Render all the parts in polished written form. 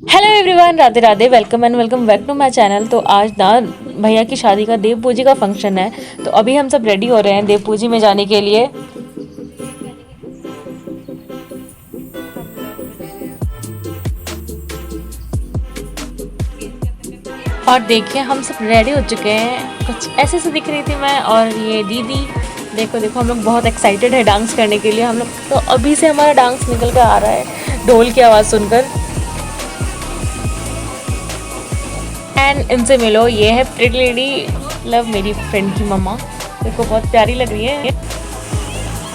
Hello everyone, Radhe Radhe. Welcome and welcome back to my channel. तो आज ना भैया की शादी का देव पूजी का फंक्शन है। तो अभी हम सब रेडी हो रहे हैं देव पूजी में जाने के लिए। और देखिए हम सब रेडी हो चुके हैं। कुछ ऐसे से दिख रही थी मैं और ये दीदी। देखो देखो हम लोग बहुत एक्साइटेड है डांस करने के लिए। हम लोग तो अभी से हमारा डांस निकल कर आ रहा है ढोल की आवाज़ सुनकर। एंड इनसे मिलो, ये है प्रिटी लेडी, लव मेरी फ्रेंड की मम्मा। देखो बहुत प्यारी लग रही है।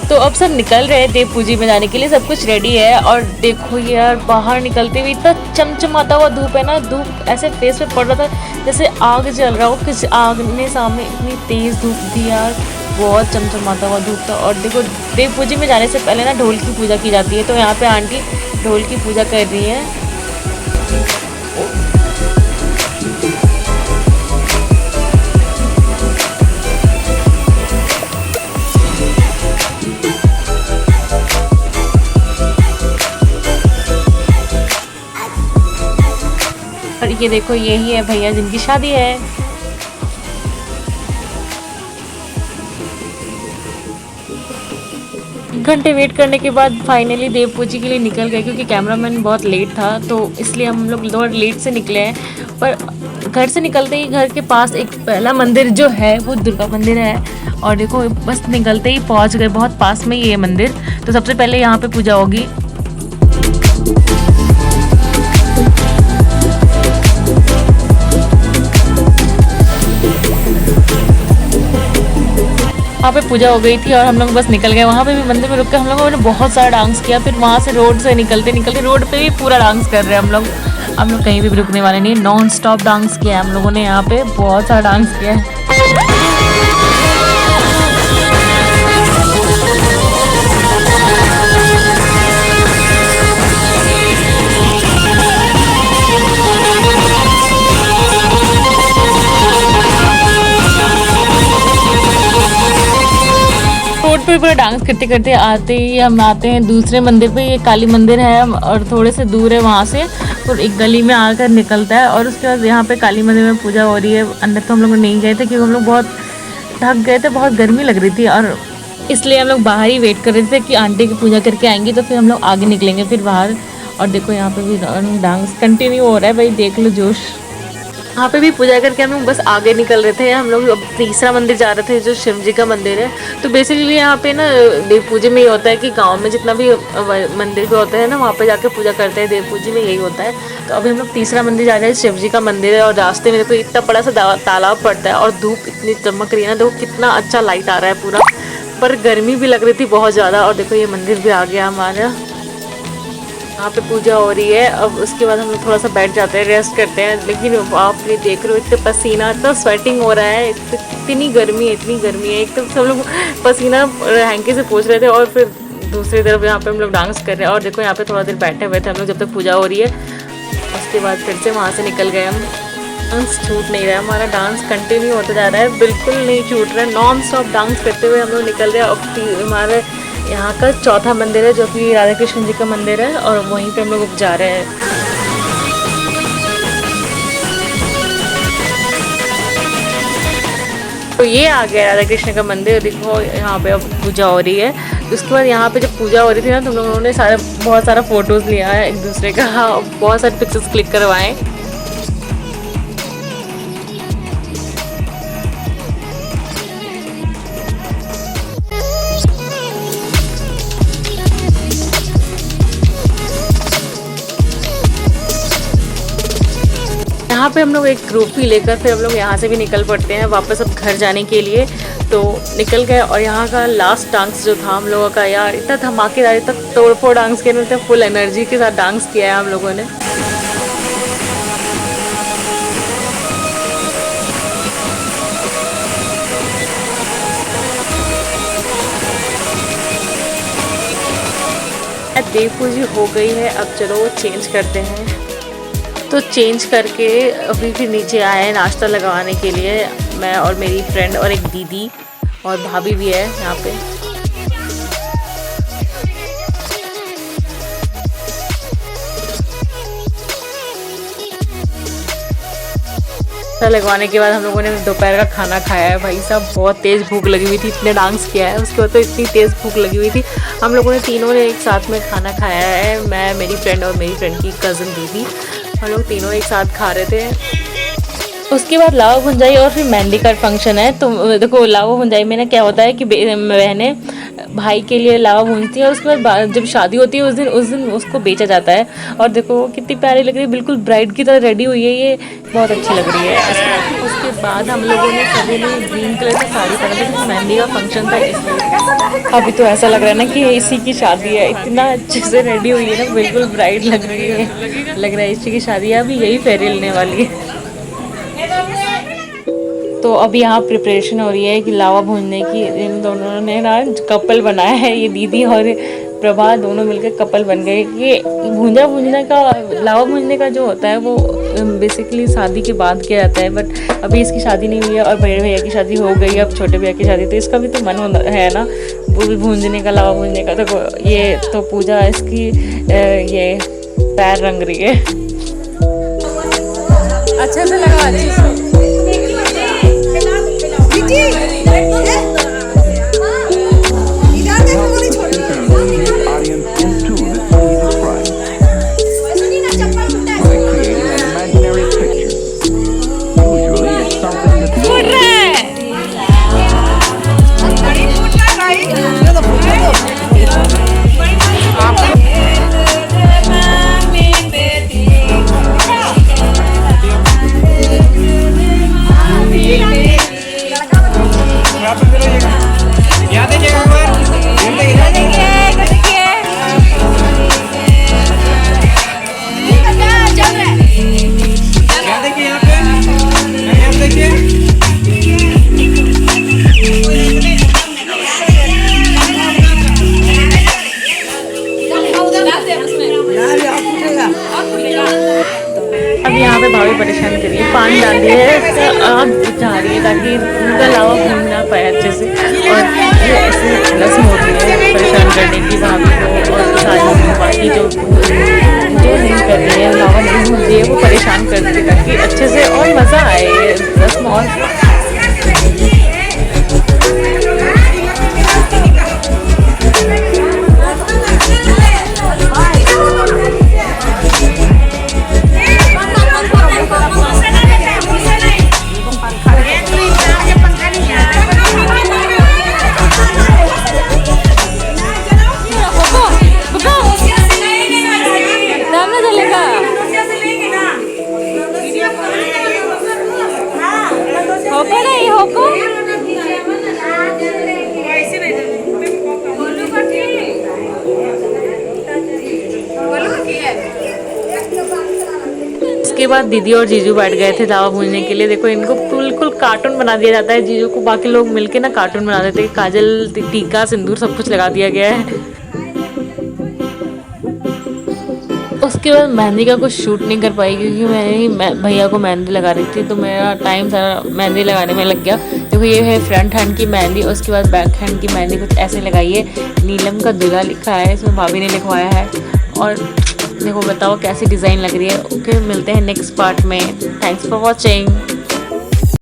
तो अब सब निकल रहे हैं देव पूजी में जाने के लिए। सब कुछ रेडी है और देखो यार बाहर निकलते हुए इतना चमचमाता हुआ धूप है ना। धूप ऐसे फेस पे पड़ रहा था जैसे आग जल रहा हो। किस आग ने सामने इतनी तेज धूप थी यार, बहुत चमचमाता हुआ धूप था। और देखो देव पूजी में जाने से पहले ना ढोल की पूजा की जाती है। तो यहाँ पे आंटी ढोल की पूजा कर रही है। और ये देखो यही है भैया जिनकी शादी है। घंटे वेट करने के बाद फाइनली देव पूजी के लिए निकल गए, क्योंकि कैमरामैन बहुत लेट था तो इसलिए हम लोग थोड़ा लेट से निकले हैं। पर घर से निकलते ही घर के पास एक पहला मंदिर जो है वो दुर्गा मंदिर है। और देखो बस निकलते ही पहुंच गए, बहुत पास में ही ये मंदिर। तो सबसे पहले यहाँ पे पूजा होगी। वहाँ पे पूजा हो गई थी और हम लोग बस निकल गए। वहाँ पे भी मंदिर में रुक के हम लोगों ने बहुत सारा डांस किया। फिर वहाँ से रोड से निकलते निकलते रोड पे भी पूरा डांस कर रहे हैं हम लोग। हम लोग कहीं भी रुकने वाले नहीं, नॉन स्टॉप डांस किया है हम लोगों ने। यहाँ पे बहुत सारा डांस किया है। रोड पे पूरा डांस करते करते आते ही हम आते हैं दूसरे मंदिर पे। ये काली मंदिर है और थोड़े से दूर है वहाँ से, और एक गली में आकर निकलता है। और उसके बाद यहाँ पे काली मंदिर में पूजा हो रही है। अंदर तो हम लोग नहीं गए थे क्योंकि हम लोग बहुत थक गए थे, बहुत गर्मी लग रही थी। और इसलिए हम लोग बाहर ही वेट कर रहे थे कि आंटी की पूजा करके आएंगी तो फिर हम लोग आगे निकलेंगे फिर बाहर। और देखो यहाँ पे भी डांस कंटिन्यू हो रहा है भाई, देख लो जोश। वहाँ पे भी पूजा करके हम लोग बस आगे निकल रहे थे। हम लोग अब तीसरा मंदिर जा रहे थे जो शिव जी का मंदिर है। तो बेसिकली यहाँ पे ना देव पूजा में ये होता है कि गांव में जितना भी मंदिर पे होता है ना, वहाँ पे जाके पूजा करते हैं। देव पूजा में यही होता है। तो अभी हम लोग तीसरा मंदिर जा रहे हैं, शिव जी का मंदिर है। और रास्ते में देखो इतना बड़ा सा तालाब पड़ता है और धूप इतनी चमक रही है ना। देखो कितना अच्छा लाइट आ रहा है पूरा, पर गर्मी भी लग रही थी बहुत ज़्यादा। और देखो ये मंदिर भी आ गया हमारा। यहाँ पे पूजा हो रही है। अब उसके बाद हम लोग थोड़ा सा बैठ जाते हैं, रेस्ट करते हैं। लेकिन आप ये देख रहे हो इतने पसीना, इतना स्वेटिंग हो रहा है, इतनी गर्मी है, इतनी गर्मी है। एक तो सब लोग पसीना हैंकी से पोंछ रहे थे और फिर दूसरी तरफ यहाँ पे हम लोग डांस कर रहे हैं। और देखो यहाँ पे थोड़ा देर बैठे हुए थे हम लोग जब तक पूजा हो रही है। उसके बाद फिर से वहाँ से निकल गए हम। डांस छूट नहीं रहा है, हमारा डांस कंटिन्यू होता जा रहा है, बिल्कुल नहीं छूट रहा है। नॉन स्टॉप डांस करते हुए हम लोग निकल रहे हैं। अब हमारे यहाँ का चौथा मंदिर है जो कि राधा कृष्ण जी का मंदिर है, और वहीं पे हम लोग जा रहे हैं। तो ये आ गया राधा कृष्ण का मंदिर। देखो यहाँ पे अब पूजा हो रही है। उसके बाद यहाँ पे जब पूजा हो रही थी ना, तो हम लोगों ने बहुत सारा फोटोज़ लिया है एक दूसरे का, बहुत सारे पिक्चर्स क्लिक करवाएं। यहाँ पे हम लोग एक ग्रुप भी लेकर फिर हम लोग यहाँ से भी निकल पड़ते हैं वापस अब घर जाने के लिए। तो निकल गए। और यहाँ का लास्ट डांस जो था हम लोगों का, यार इतना धमाकेदार, इतना तोड़फोड़ डांस किया, इतना फुल एनर्जी के साथ डांस किया है हम लोगों ने। देव पूजी हो गई है, अब चलो चेंज करते हैं। तो चेंज करके अभी फिर नीचे आए हैं नाश्ता लगवाने के लिए, मैं और मेरी फ्रेंड और एक दीदी और भाभी भी है यहाँ पे। तो लगवाने के बाद हम लोगों ने दोपहर का खाना खाया है। भाई साहब बहुत तेज़ भूख लगी हुई थी, इतने डांस किया है उसके बाद तो इतनी तेज़ भूख लगी हुई थी। हम लोगों ने तीनों ने एक साथ में खाना खाया है, मैं, मेरी फ्रेंड और मेरी फ्रेंड की कज़न दीदी, हम लोग तीनों एक साथ खा रहे थे। उसके बाद लावा भुंजाई और फिर मेहंदी का फंक्शन है। तो देखो लावा भुंजाई में ना क्या होता है कि बहनें भाई के लिए लावा भूनती है, उसके बाद जब शादी होती है उस दिन उसको बेचा जाता है। और देखो कितनी प्यारी लग रही है, बिल्कुल ब्राइड की तरह रेडी हुई है, ये बहुत अच्छी लग रही है। उसके बाद हम लोगों ने सभी ने ग्रीन कलर की साड़ी पहना था, मेहंदी का फंक्शन था इसलिए। अभी तो ऐसा लग रहा है ना कि इसी की शादी है, इतना अच्छे से रेडी हुई है ना, बिल्कुल ब्राइड लग रही है, लग रहा है इसी की शादी है, अभी यही फेरे लेने वाली है। तो अभी यहाँ प्रिपरेशन हो रही है कि लावा भूनने की। इन दोनों ने ना कपल बनाया है, ये दीदी और प्रभा दोनों मिलकर कपल बन गए। ये भूनने का लावा भूनने का जो होता है वो बेसिकली शादी के बाद किया जाता है, बट अभी इसकी शादी नहीं हुई है और बड़े भैया की शादी हो गई है, अब छोटे भैया की शादी, तो इसका भी तो मन है ना भूनने का, लावा भूनने का। तो ये तो पूजा इसकी ये पैर रंग रही है, अच्छे से लगा, अच्छे से। अब यहाँ पे भाभी परेशान कर रही है, पानी डाल दिया है, आग जा रही है ताकि उनका लावा भून ना पाए अच्छे से। और ये ऐसे रस्म होती है परेशान करने की भाभी को, और सारी बाकी जो नहीं कर रही है, लावा नहीं भून रही है, वो परेशान कर रही है ताकि अच्छे से और मज़ा आए ये रस्म। और उसके बाद दीदी और जीजू बैठ गए थे लावा भूनने के लिए। देखो इनको बिल्कुल कार्टून बना दिया जाता है, जीजू को बाकी लोग मिलके ना कार्टून बना देते हैं, काजल टीका सिंदूर सब कुछ लगा दिया गया है। उसके बाद मेहंदी का कुछ शूट नहीं कर पाई क्योंकि मैं ही भैया को मेहंदी लगा रही थी, तो मेरा टाइम सारा मेहंदी लगाने में लग गया। देखो ये है फ्रंट हैंड की मेहंदी, उसके बाद बैक हैंड की मेहंदी कुछ ऐसे लगाई है, नीलम का दुल्हा लिखा है, इसमें भाभी ने लिखवाया है। और देखो बताओ कैसी डिज़ाइन लग रही है। ओके मिलते हैं नेक्स्ट पार्ट में, थैंक्स फॉर वॉचिंग।